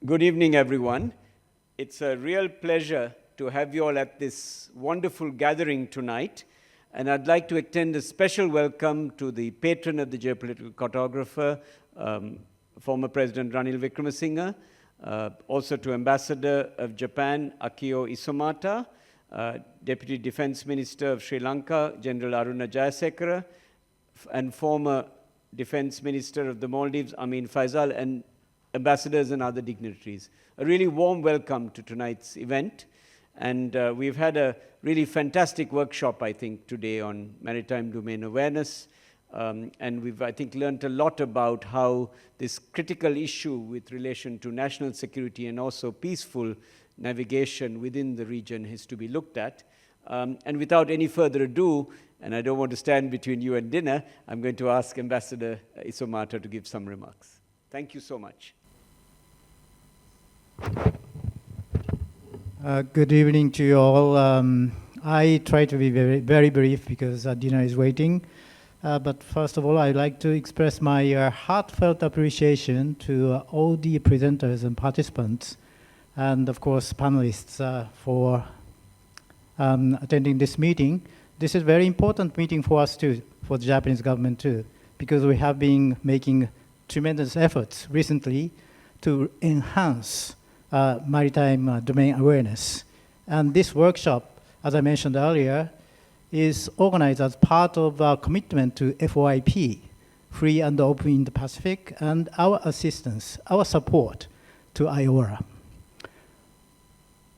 Good evening, everyone. It's a real pleasure to have you all at this wonderful gathering tonight. And I'd like to extend a special welcome to the patron of the Geopolitical Cartographer, former President Ranil Wickremesinghe, also to Ambassador of Japan, Akio ISOMATA, Deputy Defence Minister of Sri Lanka, General Jayasekara, and former Defence Minister of the Maldives, Amin Faisal, and ambassadors and other dignitaries. A really warm welcome to tonight's event. And we've had a really fantastic workshop, I think, today on Maritime Domain Awareness. And we've, I think, learned a lot about how this critical issue with relation to national security and also peaceful navigation within the region is to be looked at. And without any further ado, and I don't want to stand between you and dinner, I'm going to ask Ambassador ISOMATA to give some remarks. Thank you so much. Good evening to you all. I try to be very brief because dinner is waiting. But first of all, I'd like to express my heartfelt appreciation to all the presenters and participants, and of course panelists for attending this meeting. This is a very important meeting for us too, for the Japanese government too, because we have been making tremendous efforts recently to enhance maritime domain awareness. And this workshop, as I mentioned earlier, is organized as part of our commitment to FOIP, Free and Open in the Pacific, and our assistance, our support to IORA.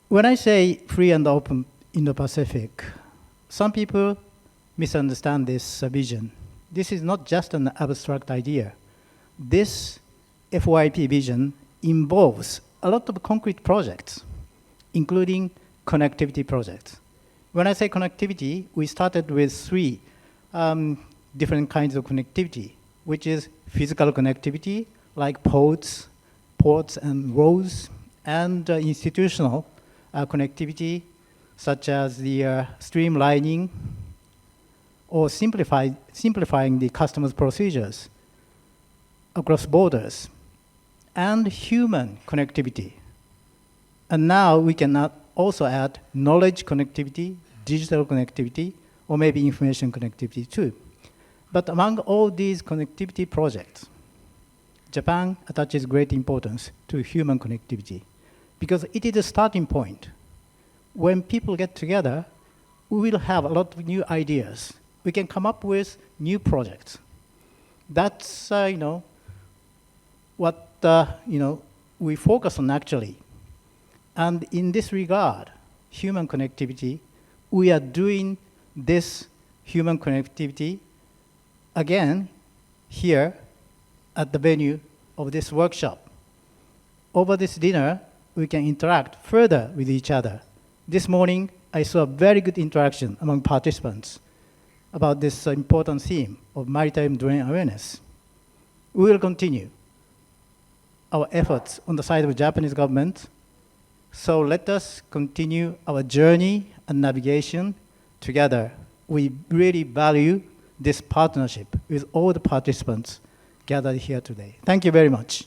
When I say free and open in the Pacific, some people misunderstand this vision. This is not just an abstract idea. This FOIP vision involves a lot of concrete projects, including connectivity projects. When I say connectivity, we started with three different kinds of connectivity, which is physical connectivity, like ports and roads, and institutional connectivity, such as the streamlining or simplifying the customs procedures across borders, and human connectivity. And now we can also add knowledge connectivity, digital connectivity, or maybe information connectivity too. But among all these connectivity projects, Japan attaches great importance to human connectivity because it is a starting point. When people get together, we will have a lot of new ideas. We can come up with new projects. That's what we focus on actually. And in this regard, human connectivity, we are doing this human connectivity again here at the venue of this workshop. Over this dinner, we can interact further with each other. This morning, I saw a very good interaction among participants about this important theme of maritime domain awareness. We will continue our efforts on the side of the Japanese government. So let us continue our journey and navigation together. We really value this partnership with all the participants gathered here today. Thank you very much.